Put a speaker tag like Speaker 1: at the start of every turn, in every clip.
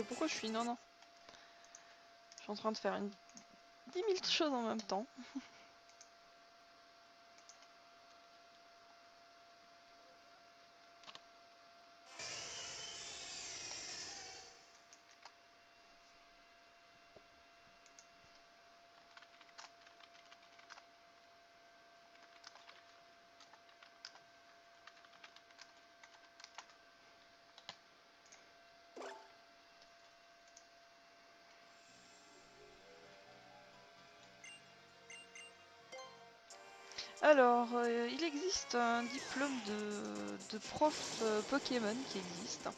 Speaker 1: Pourquoi je suis... Non, non. Je suis en train de faire 10 000 choses en même temps. Alors, il existe un diplôme de prof Pokémon qui existe.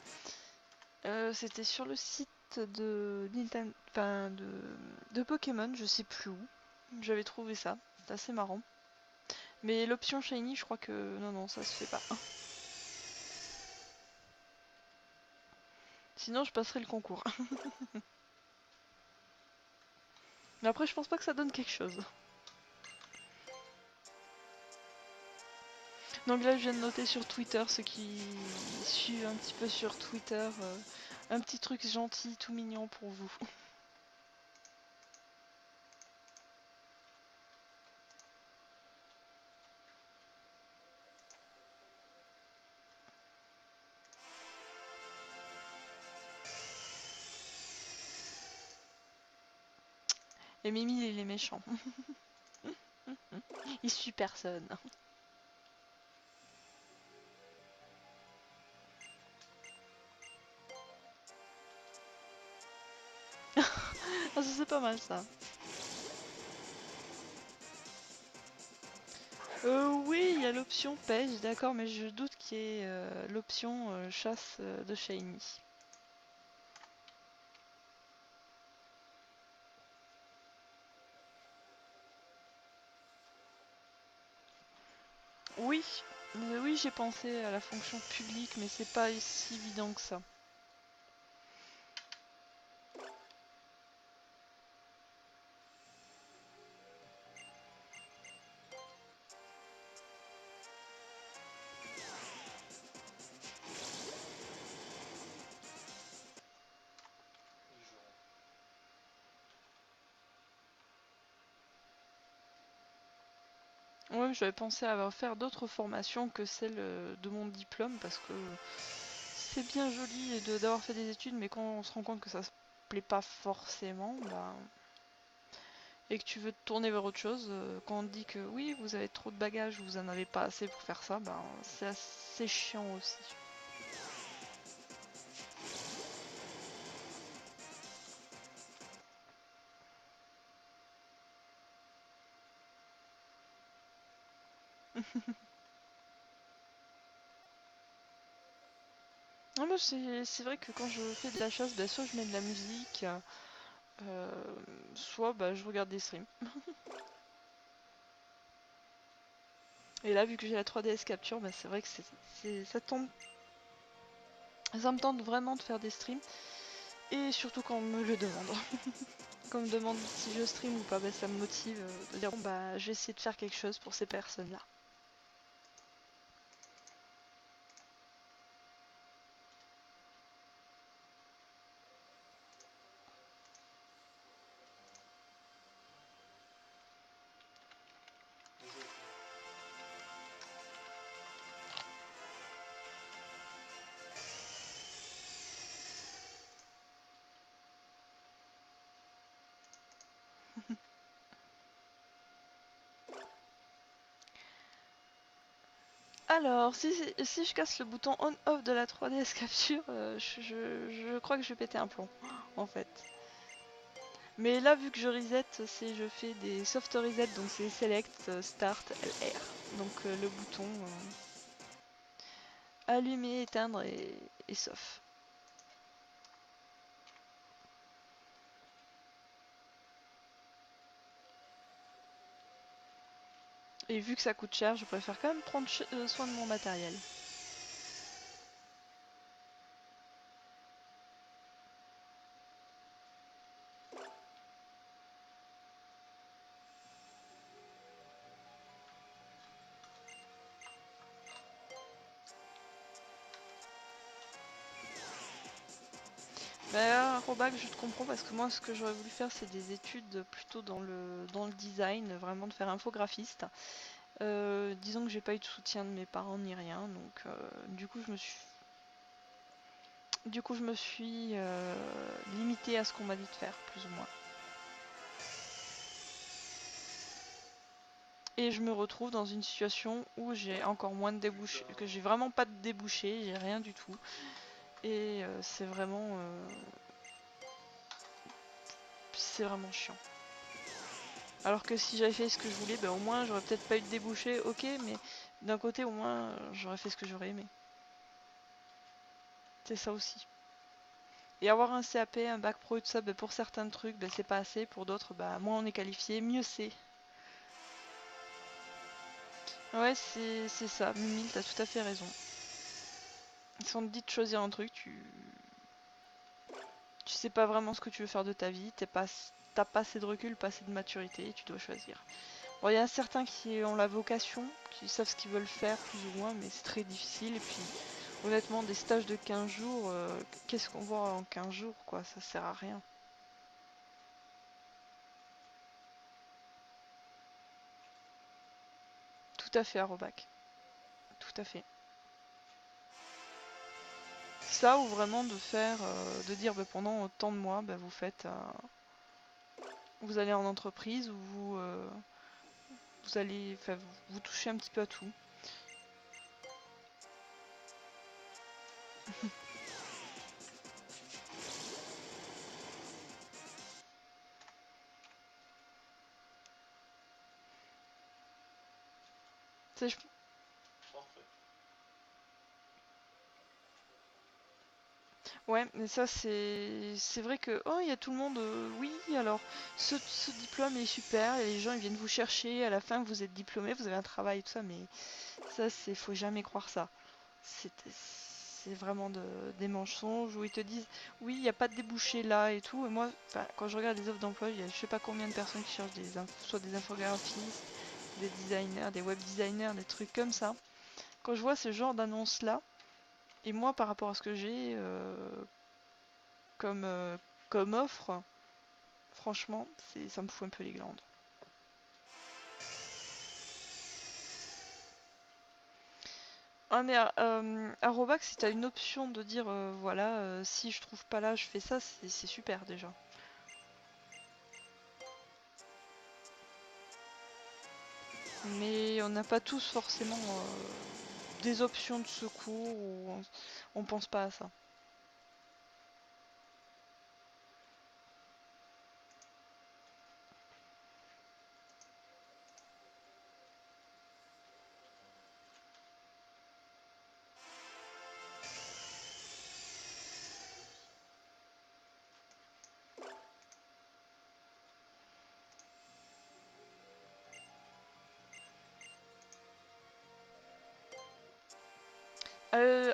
Speaker 1: C'était sur le site de Nintendo, enfin de Pokémon, je sais plus où. J'avais trouvé ça, c'est assez marrant. Mais l'option Shiny, je crois que non, non, ça se fait pas. Sinon, je passerai le concours. Mais après, je pense pas que ça donne quelque chose. Donc là, je viens de noter sur Twitter, ceux qui suivent un petit peu sur Twitter, un petit truc gentil, tout mignon pour vous. Et Mimi, il est méchant. Il suit personne. Ah, c'est pas mal ça. Oui, il y a l'option pêche, d'accord, mais je doute qu'il y ait l'option chasse de Shiny. Oui, oui, j'ai pensé à la fonction publique, mais c'est pas si évident que ça. Ouais, j'avais pensé à faire d'autres formations que celle de mon diplôme parce que c'est bien joli d'avoir fait des études, mais quand on se rend compte que ça se plaît pas forcément, bah, et que tu veux te tourner vers autre chose, quand on te dit que oui, vous avez trop de bagages, vous en avez pas assez pour faire ça, bah, c'est assez chiant aussi. Non, mais c'est vrai que quand je fais de la chasse, bah, soit je mets de la musique, euh, soit bah, je regarde des streams. Et là, vu que j'ai la 3DS Capture, bah, c'est vrai que ça me tente vraiment de faire des streams. Et surtout quand on me le demande. Quand on me demande si je stream ou pas, bah, ça me motive de dire bon, bah, je vais essayer de faire quelque chose pour ces personnes-là. Alors, si je casse le bouton on-off de la 3DS Capture, je crois que je vais péter un plomb, en fait. Mais là, vu que je reset, je fais des soft reset, donc c'est select, start, LR. Donc le bouton allumer, éteindre et sauf. Et vu que ça coûte cher, je préfère quand même prendre soin de mon matériel. Bah, Robac, je te comprends parce que moi, ce que j'aurais voulu faire, c'est des études plutôt dans le design, vraiment de faire infographiste. Disons que j'ai pas eu de soutien de mes parents ni rien, donc du coup, je me suis limitée à ce qu'on m'a dit de faire, plus ou moins. Et je me retrouve dans une situation où j'ai encore moins de débouchés, que j'ai vraiment pas de débouchés, j'ai rien du tout. Et c'est vraiment chiant. Alors que si j'avais fait ce que je voulais, ben au moins j'aurais peut-être pas eu de débouchés, ok, mais d'un côté au moins j'aurais fait ce que j'aurais aimé. C'est ça aussi. Et avoir un CAP, un bac pro et tout ça, ben pour certains trucs, ben c'est pas assez, pour d'autres, bah moins on est qualifié, mieux c'est. Ouais, c'est ça, Mimile, t'as tout à fait raison. Si on te dit de choisir un truc, tu sais pas vraiment ce que tu veux faire de ta vie, t'as pas assez de recul, pas assez de maturité, et tu dois choisir. Bon, il y a certains qui ont la vocation, qui savent ce qu'ils veulent faire plus ou moins, mais c'est très difficile. Et puis, honnêtement, des stages de 15 jours, qu'est-ce qu'on voit en 15 jours, quoi? Ça sert à rien. Tout à fait, Arobac. Tout à fait. Ça, ou vraiment de faire, de dire bah, pendant tant de mois, bah, vous allez en entreprise, ou vous allez, enfin, vous touchez un petit peu à tout. Tu sais, ouais, mais ça c'est vrai que oh il y a tout le monde oui alors ce diplôme est super et les gens ils viennent vous chercher à la fin vous êtes diplômé vous avez un travail et tout ça mais ça c'est faut jamais croire ça c'est vraiment des mensonges où ils te disent oui il n'y a pas de débouché là et tout et moi enfin, quand je regarde les offres d'emploi il y a je sais pas combien de personnes qui cherchent soit des infographistes des designers des web designers des trucs comme ça quand je vois ce genre d'annonce là et moi par rapport à ce que j'ai comme, comme offre, franchement, ça me fout un peu les glandes. Ah mais à Robax, si t'as une option de dire voilà, si je trouve pas là, je fais ça, c'est super déjà. Mais on n'a pas tous forcément des options de secours ou on pense pas à ça.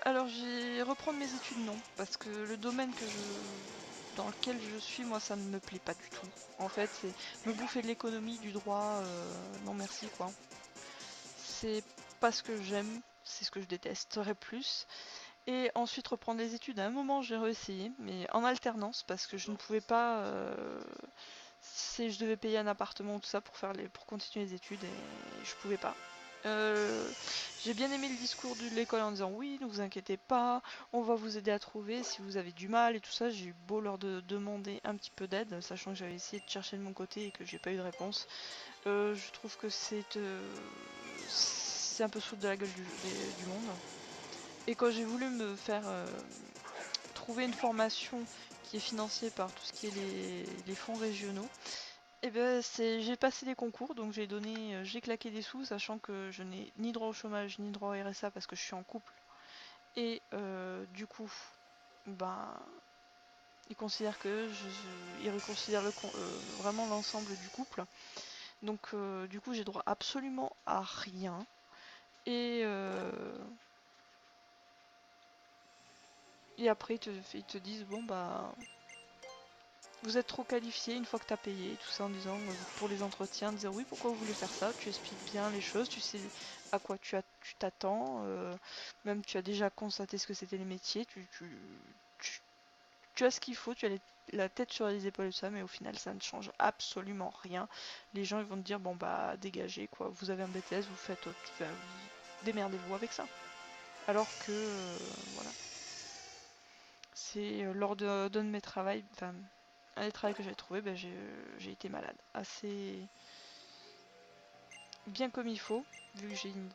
Speaker 1: Alors j'ai reprendre mes études non, parce que le domaine dans lequel je suis, moi ça ne me plaît pas du tout. En fait, c'est me bouffer de l'économie, du droit, non merci quoi. C'est pas ce que j'aime, c'est ce que je détesterais plus. Et ensuite reprendre les études. À un moment, j'ai réessayé, mais en alternance parce que je ne pouvais pas. Si je devais payer un appartement ou tout ça pour continuer les études et je pouvais pas. Euh, j'ai bien aimé le discours de l'école en disant oui, ne vous inquiétez pas, on va vous aider à trouver si vous avez du mal et tout ça. J'ai eu beau leur demander un petit peu d'aide, sachant que j'avais essayé de chercher de mon côté et que j'ai pas eu de réponse. Je trouve que c'est un peu sous de la gueule du monde. Et quand j'ai voulu me faire trouver une formation qui est financée par tout ce qui est les fonds régionaux, et ben j'ai passé les concours, donc j'ai claqué des sous, sachant que je n'ai ni droit au chômage ni droit au RSA parce que je suis en couple. Et du coup, ben ils considèrent ils reconsidèrent vraiment l'ensemble du couple. Donc du coup j'ai droit absolument à rien. Et, euh, et après ils te disent bon bah vous êtes trop qualifié une fois que tu as payé, tout ça en disant pour les entretiens, dire oui pourquoi vous voulez faire ça, tu expliques bien les choses, tu sais à quoi tu t'attends, même tu as déjà constaté ce que c'était les métiers, tu tu as ce qu'il faut, tu as la tête sur les épaules et tout ça, mais au final ça ne change absolument rien. Les gens ils vont te dire bon bah dégagez quoi, vous avez un BTS, vous faites, démerdez-vous avec ça. Alors que voilà, c'est lors d'un de mes travails, enfin un des travaux que j'avais trouvé, ben, j'ai été malade, assez bien comme il faut, vu que j'ai une...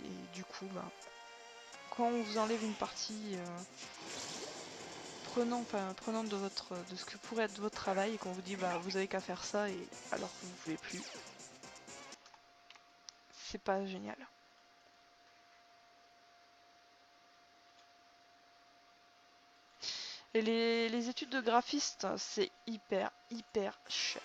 Speaker 1: Et du coup, ben, quand on vous enlève une partie prenante de ce que pourrait être votre travail et qu'on vous dit bah vous avez qu'à faire ça et alors que vous ne pouvez plus, c'est pas génial. Et les études de graphiste, c'est hyper cher.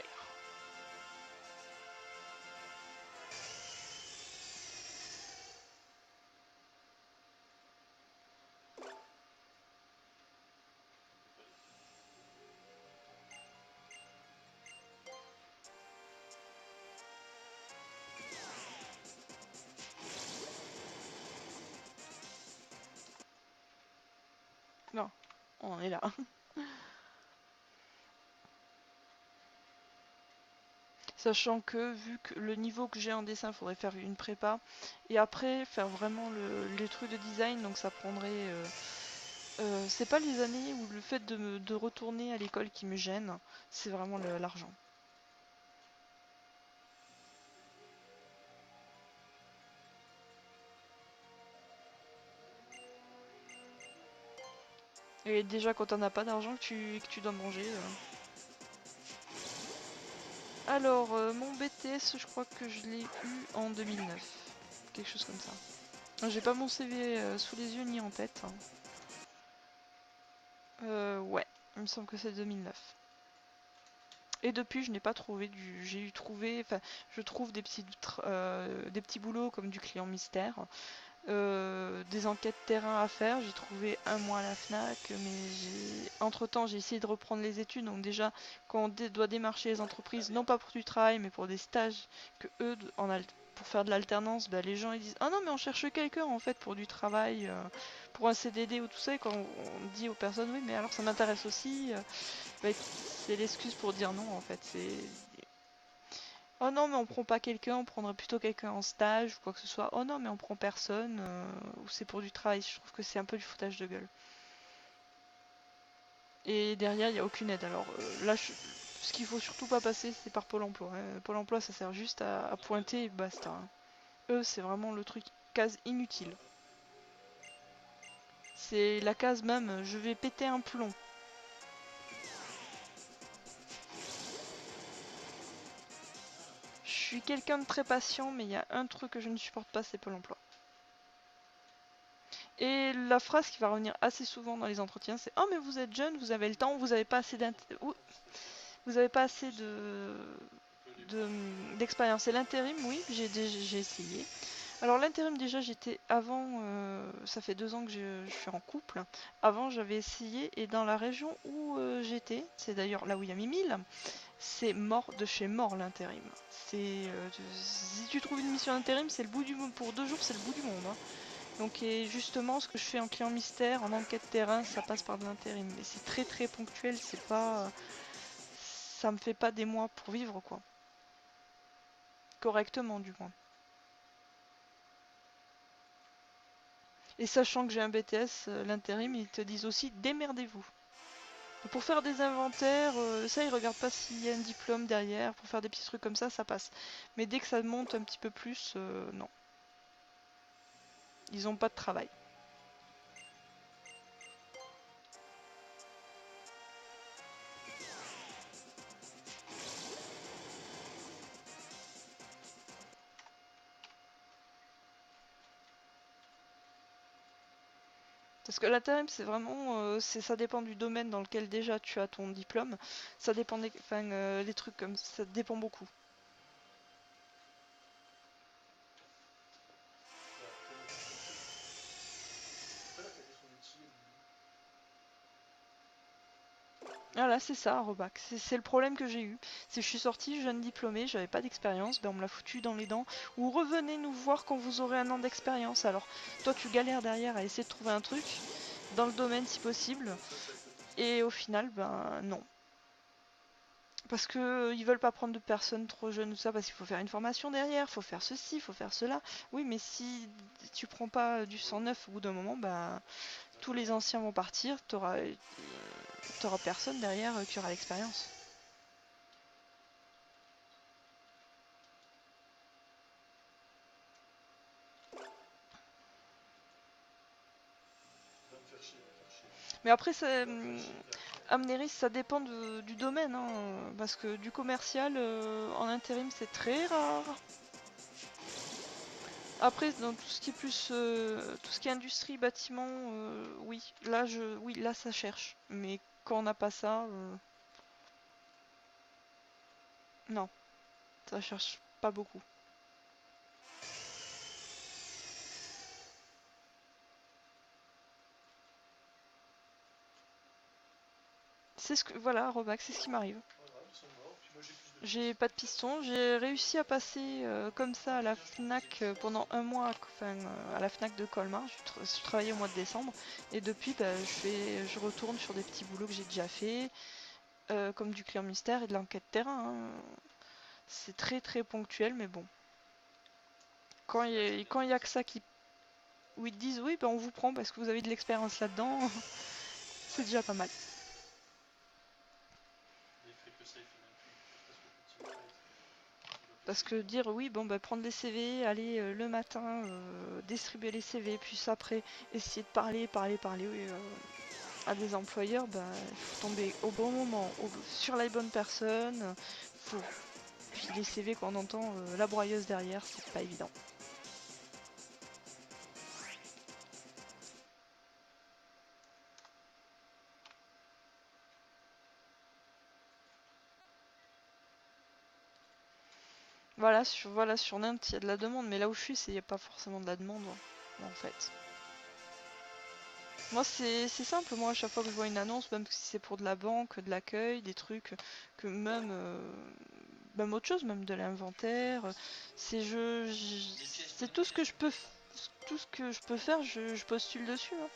Speaker 1: Non, on en est là. Sachant que vu que le niveau que j'ai en dessin, il faudrait faire une prépa et après faire vraiment les trucs de design, donc ça prendrait c'est pas les années ou le fait de retourner à l'école qui me gêne, c'est vraiment l'argent. Et déjà quand on n'a pas d'argent que tu dois manger. Alors, mon BTS, je crois que je l'ai eu en 2009. Quelque chose comme ça. J'ai pas mon CV sous les yeux ni en tête. Ouais, il me semble que c'est 2009. Et depuis, je n'ai pas trouvé du. J'ai eu trouvé. Enfin, je trouve des petits boulots comme du client mystère. Des enquêtes terrain à faire. J'ai trouvé un mois à la FNAC, mais entre-temps j'ai essayé de reprendre les études. Donc déjà, quand on doit démarcher les entreprises, non pas pour du travail, mais pour des stages que eux, pour faire de l'alternance, bah, les gens ils disent ah non mais on cherche quelqu'un en fait pour du travail, pour un CDD ou tout ça. Et quand on dit aux personnes oui mais alors ça m'intéresse aussi, bah, c'est l'excuse pour dire non en fait. C'est oh non, mais on prend pas quelqu'un, on prendrait plutôt quelqu'un en stage ou quoi que ce soit. Oh non, mais on prend personne, ou c'est pour du travail. Je trouve que c'est un peu du foutage de gueule. Et derrière, il n'y a aucune aide. Alors là, ce qu'il faut surtout pas passer, c'est par Pôle emploi, hein. Pôle emploi, ça sert juste à pointer et basta, hein. Eux, c'est vraiment le truc case inutile. C'est la case même, je vais péter un plomb. Je suis quelqu'un de très patient, mais il y a un truc que je ne supporte pas, c'est Pôle emploi. Et la phrase qui va revenir assez souvent dans les entretiens, c'est oh mais vous êtes jeune, vous avez le temps, vous n'avez pas assez vous avez pas assez d'expérience. Et l'intérim, oui, j'ai essayé. Alors l'intérim déjà j'étais avant, ça fait 2 ans que je suis en couple. Avant j'avais essayé et dans la région où j'étais, c'est d'ailleurs là où il y a Mimile, c'est mort de chez mort l'intérim. Si tu trouves une mission d'intérim, c'est le bout du monde. Pour 2 jours, c'est le bout du monde, hein. Donc et justement ce que je fais en client mystère, en enquête terrain, ça passe par de l'intérim. Mais c'est très ponctuel, c'est pas. Ça me fait pas des mois pour vivre quoi. Correctement du moins. Et sachant que j'ai un BTS, l'intérim, ils te disent aussi démerdez-vous. Pour faire des inventaires, ça ils regardent pas s'il y a un diplôme derrière, pour faire des petits trucs comme ça passe. Mais dès que ça monte un petit peu plus, non. Ils ont pas de travail. Parce que l'intérim, c'est vraiment, ça dépend du domaine dans lequel déjà tu as ton diplôme. Ça dépend enfin, les trucs comme ça dépend beaucoup. Voilà, c'est ça, un rebac. C'est le problème que j'ai eu. C'est que je suis sortie jeune diplômée, j'avais pas d'expérience, ben on me l'a foutu dans les dents. Ou revenez nous voir quand vous aurez un an d'expérience. Alors, toi tu galères derrière à essayer de trouver un truc, dans le domaine si possible. Et au final, ben non. Parce que ils veulent pas prendre de personnes trop jeunes ou ça, parce qu'il faut faire une formation derrière, faut faire ceci, faut faire cela. Oui, mais si tu prends pas du sang neuf au bout d'un moment, bah tous les anciens vont partir, t'auras personne derrière qui aura l'expérience. Mais après, Amneris, ça dépend du domaine, hein, parce que du commercial en intérim, c'est très rare. Après, dans tout ce qui est plus, tout ce qui est industrie, bâtiment, oui, oui, là, ça cherche. Mais quand on n'a pas ça, non, ça cherche pas beaucoup. C'est ce que, voilà, Robac, c'est ce qui m'arrive. J'ai pas de piston, j'ai réussi à passer comme ça à la FNAC pendant un mois, enfin à la FNAC de Colmar, je travaillais au mois de décembre, et depuis bah, je retourne sur des petits boulots que j'ai déjà fait, comme du client mystère et de l'enquête terrain. Hein. C'est très très ponctuel, mais bon. Quand il y a que ça qui... où ils te disent oui, bah, on vous prend parce que vous avez de l'expérience là-dedans, c'est déjà pas mal. Parce que dire oui, bon bah prendre les CV, aller le matin distribuer les CV, puis après essayer de parler oui, à des employeurs, bah il faut tomber au bon moment, sur la bonne personne, faut... Puis les CV qu'on entend, la broyeuse derrière, c'est pas évident. Voilà, sur Nantes, il y a de la demande, mais là où je suis, il n'y a pas forcément de la demande, en fait. Moi, c'est simple. Moi, à chaque fois que je vois une annonce, même si c'est pour de la banque, de l'accueil, des trucs, que même, même autre chose, même de l'inventaire, c'est tout ce que je peux, tout ce que je peux faire, je postule dessus. Hein.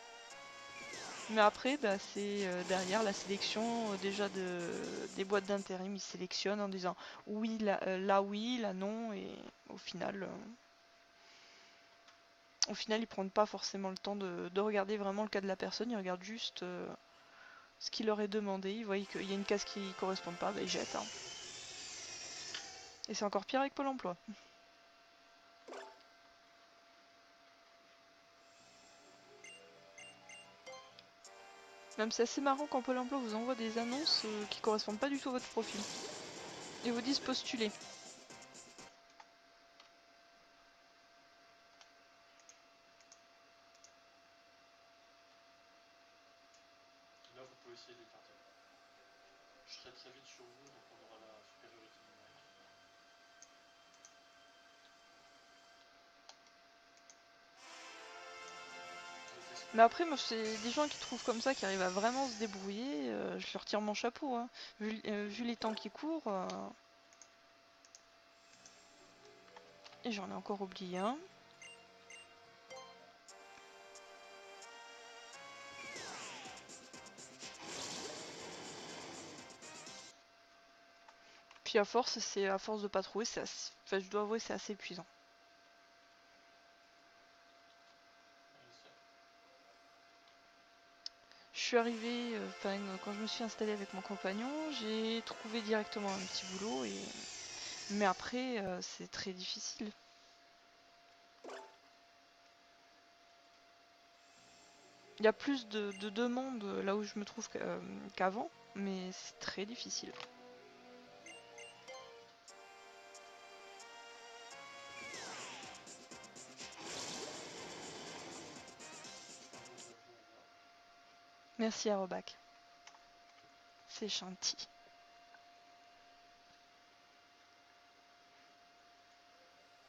Speaker 1: Mais après, bah, c'est derrière la sélection déjà des boîtes d'intérim, ils sélectionnent en disant oui, là oui, là non, et au final. Au final, ils prennent pas forcément le temps de regarder vraiment le cas de la personne, ils regardent juste ce qui leur est demandé, ils voient qu'il y a une case qui ne correspond pas, bah, ils jettent. Hein. Et c'est encore pire avec Pôle emploi. Même c'est assez marrant quand Pôle emploi vous envoie des annonces qui correspondent pas du tout à votre profil. Et vous disent postuler.
Speaker 2: Là, vous pouvez essayer d'écarter. Je serai très vite sur vous, donc on aura la supériorité numérique.
Speaker 1: Mais après, moi, c'est des gens qui trouvent comme ça, qui arrivent à vraiment se débrouiller, je leur tire mon chapeau. Hein. Vu les temps qui courent. Et j'en ai encore oublié un. Puis à force, c'est à force de pas trouver, enfin, je dois avouer, c'est assez épuisant. Je suis arrivée, quand je me suis installée avec mon compagnon, j'ai trouvé directement un petit boulot, mais après, c'est très difficile. Il y a plus de demandes là où je me trouve qu'avant, mais c'est très difficile. Merci à Robac. C'est gentil.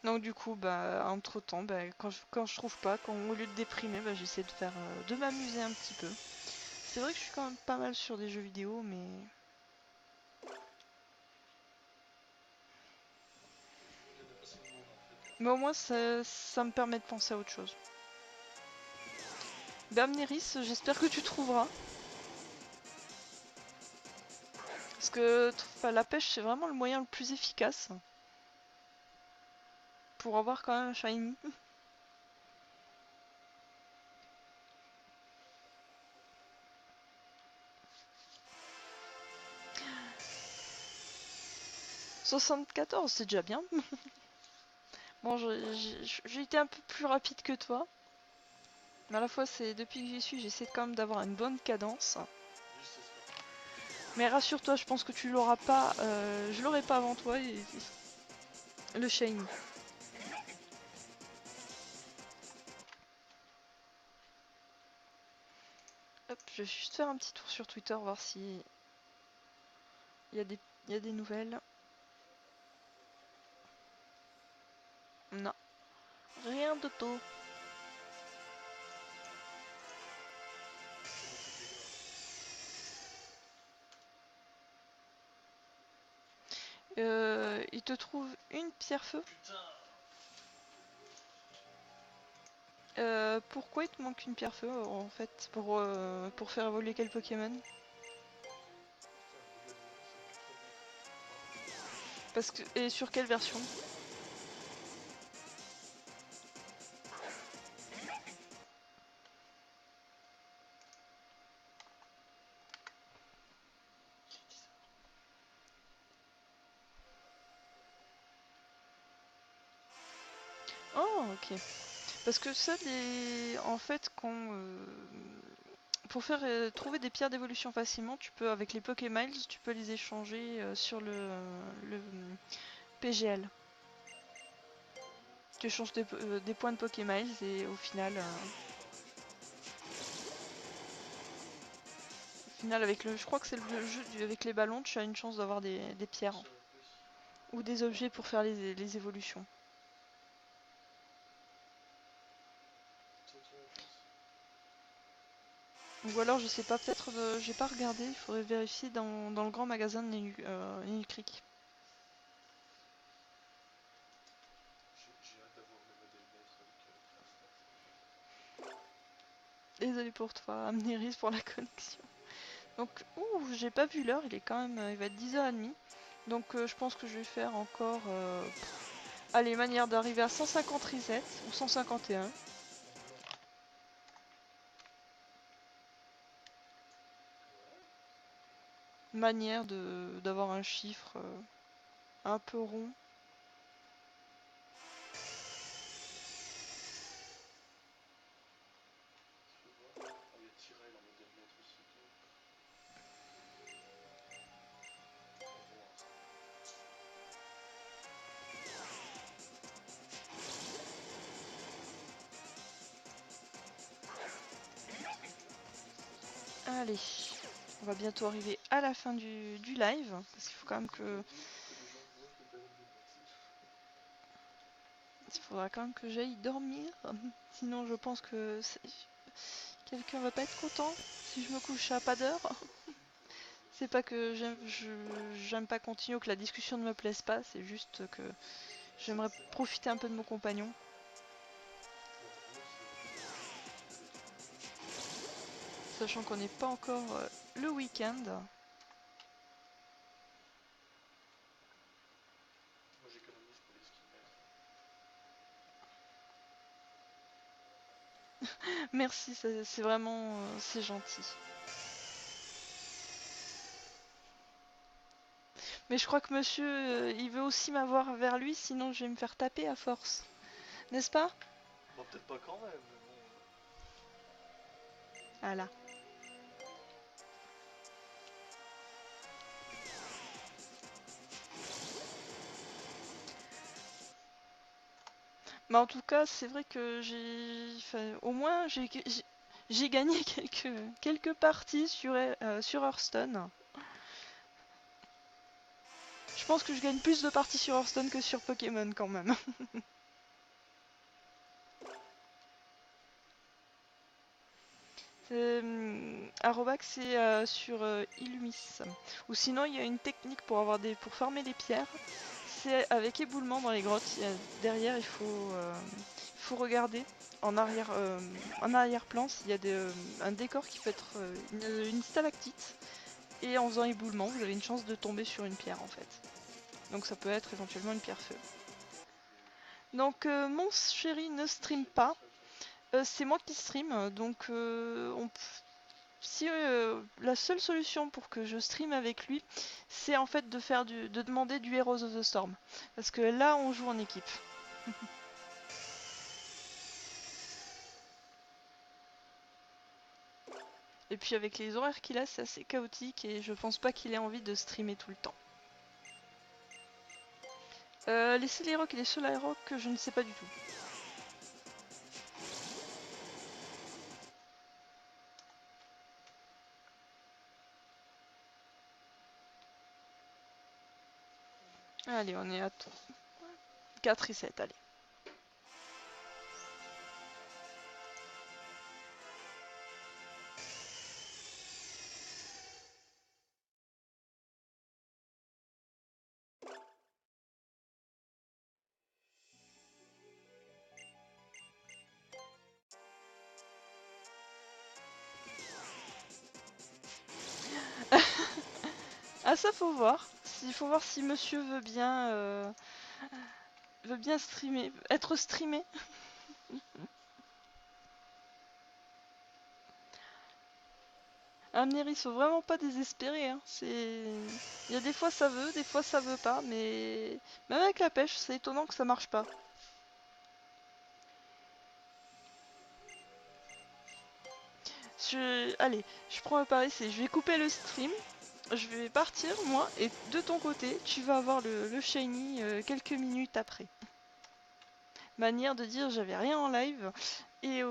Speaker 1: Donc du coup, bah, entre temps, bah, quand je trouve pas, au lieu de déprimer, bah, j'essaie de faire, de m'amuser un petit peu. C'est vrai que je suis quand même pas mal sur des jeux vidéo, mais au moins ça me permet de penser à autre chose. Bamneris, j'espère que tu trouveras. Parce que enfin, la pêche, c'est vraiment le moyen le plus efficace pour avoir quand même un shiny. 74, c'est déjà bien. Bon, j'ai été un peu plus rapide que toi. Mais à la fois, c'est depuis que j'y suis, j'essaie quand même d'avoir une bonne cadence.
Speaker 2: Oui, c'est ça.
Speaker 1: Mais rassure-toi, je pense que tu l'auras pas. Je l'aurai pas avant toi. Le shiny. Hop, je vais juste faire un petit tour sur Twitter, voir si il y a des nouvelles. Non, rien de tout. Il te trouve une pierre feu.
Speaker 2: Putain.
Speaker 1: Pourquoi il te manque une pierre feu en fait pour faire évoluer quel Pokémon? Parce que et sur quelle version? Oh ok. Parce que ça, en fait, pour faire trouver des pierres d'évolution facilement, tu peux avec les Pokémiles, tu peux les échanger sur le PGL. Tu échanges des points de Pokémiles et au final avec je crois que c'est le jeu avec les ballons, tu as une chance d'avoir des pierres ou des objets pour faire les évolutions. Ou alors je sais pas, peut-être j'ai pas regardé, il faudrait vérifier dans le grand magasin de New Creek.
Speaker 2: J'ai hâte d'avoir le modèle maître avec
Speaker 1: Désolé pour toi, Amnéris pour la connexion. Donc, j'ai pas vu l'heure, il est quand même, il va être 10h30. Donc je pense que je vais faire encore, allez, manière d'arriver à 150 resets ou 151. Manière d'avoir un chiffre un peu rond.
Speaker 2: Oh, il y a Tyrell en modèle maître aussi.
Speaker 1: Allez, on va bientôt arriver à la fin du live, parce qu'il faut quand même que... Il faudra quand même que j'aille dormir, sinon je pense que quelqu'un va pas être content si je me couche à pas d'heure. C'est pas que j'aime pas continuer ou que la discussion ne me plaise pas, c'est juste que j'aimerais profiter un peu de mon compagnon. Sachant qu'on n'est pas encore le week-end.
Speaker 2: Moi j'économise pour les skins maîtres.
Speaker 1: Merci, c'est vraiment c'est gentil. Mais je crois que monsieur, il veut aussi m'avoir vers lui, sinon je vais me faire taper à force. N'est-ce pas?
Speaker 2: Bon, peut-être pas quand même, mais bon.
Speaker 1: Voilà. Mais en tout cas, c'est vrai que au moins j'ai gagné quelques parties sur Hearthstone. Je pense que je gagne plus de parties sur Hearthstone que sur Pokémon quand même. Arobax c'est sur Illumis. Ou sinon il y a une technique pour pour farmer les pierres. C'est avec éboulement dans les grottes. Derrière il faut regarder en arrière-plan s'il y a un décor qui peut être une stalactite. et en faisant éboulement, vous avez une chance de tomber sur une pierre en fait. Donc ça peut être éventuellement une pierre feu. Donc mon chéri ne stream pas, c'est moi qui stream, donc si la seule solution pour que je stream avec lui, c'est en fait de demander du Heroes of the Storm, parce que là on joue en équipe. Et puis avec les horaires qu'il a, c'est assez chaotique et je pense pas qu'il ait envie de streamer tout le temps. Les Celerock et les Solarrock, je ne sais pas du tout. Allez, on est à 4 et 7, allez. Ah ça faut voir. Il faut voir si monsieur veut bien streamer, être streamé. Amneris, faut vraiment pas désespérer. Hein. Il y a des fois ça veut, des fois ça veut pas, mais même avec la pêche, c'est étonnant que ça marche pas. Allez, je prends un pari, je vais couper le stream, je vais partir moi, et de ton côté, tu vas avoir le shiny quelques minutes après. Manière de dire j'avais rien en live, et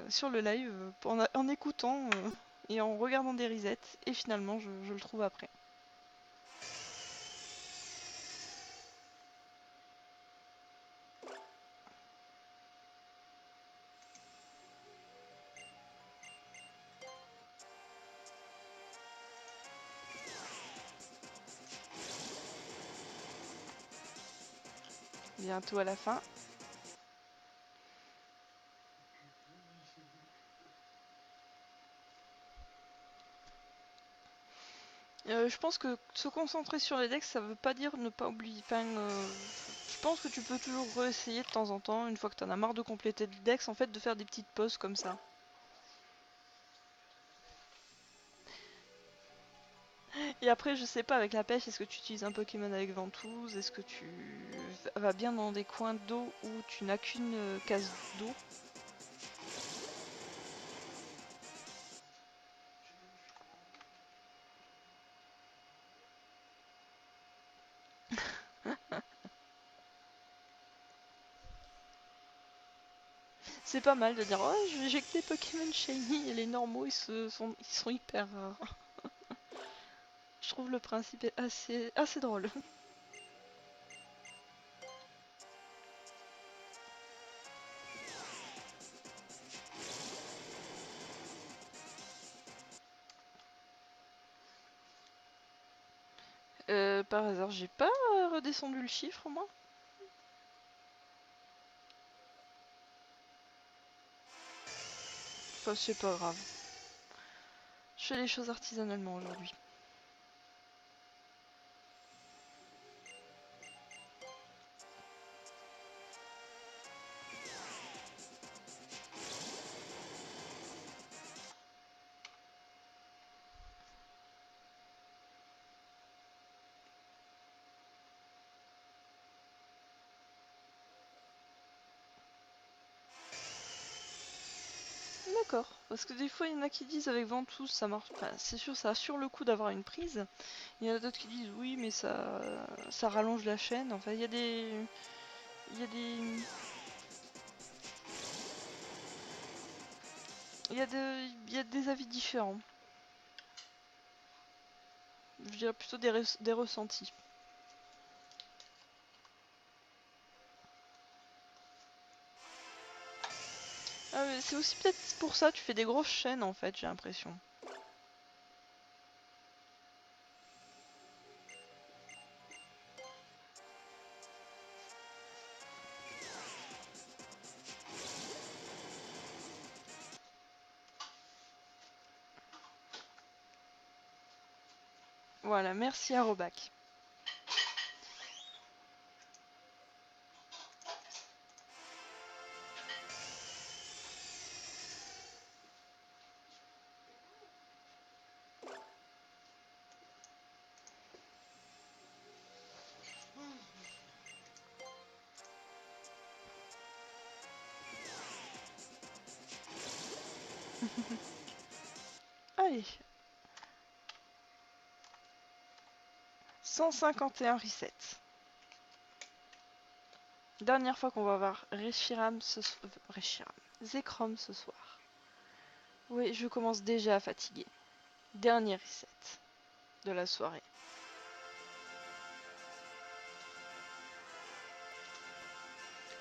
Speaker 1: sur le live, en écoutant et en regardant des resets, et finalement je le trouve après. Bientôt à la fin. Je pense que se concentrer sur les decks, ça veut pas dire ne pas oublier. Enfin, je pense que tu peux toujours réessayer de temps en temps, une fois que t'en as marre de compléter le deck, en fait, de faire des petites pauses comme ça. Et après, je sais pas, avec la pêche, est-ce que tu utilises un Pokémon avec ventouse? Est-ce que tu vas bien dans des coins d'eau où tu n'as qu'une case d'eau? C'est pas mal de dire oh j'ai que des Pokémon shiny et les normaux ils sont hyper rares. Je trouve le principe est assez drôle. Par hasard, j'ai pas redescendu le chiffre moi? Enfin, c'est pas grave. Je fais les choses artisanalement aujourd'hui. D'accord, parce que des fois il y en a qui disent avec ventouse ça marche. Enfin, c'est sûr, ça assure le coup d'avoir une prise. Il y en a d'autres qui disent oui, mais ça rallonge la chaîne. Enfin, il y a des. Il y a des. Il y a des avis différents. Je dirais plutôt des ressentis. Ah, mais c'est aussi peut-être pour ça que tu fais des grosses chaînes en fait, j'ai l'impression. Voilà, merci à Robac. Allez. 151 reset. Dernière fois qu'on va voir Zekrom ce soir. Oui, je commence déjà à fatiguer. Dernier reset de la soirée.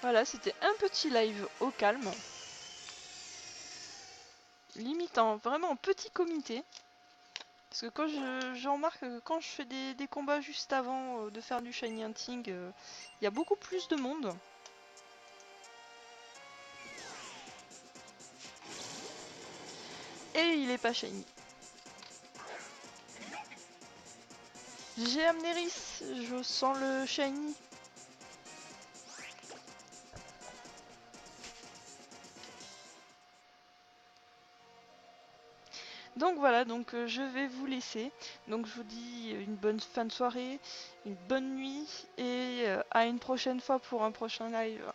Speaker 1: Voilà, c'était un petit live au calme. Limitant, vraiment en petit comité. Parce que quand je remarque que quand je fais des combats juste avant de faire du shiny hunting, il y a beaucoup plus de monde. Et il est pas shiny. J'ai Amneris, je sens le shiny. Donc voilà, donc je vais vous laisser. Donc je vous dis une bonne fin de soirée, une bonne nuit et à une prochaine fois pour un prochain live.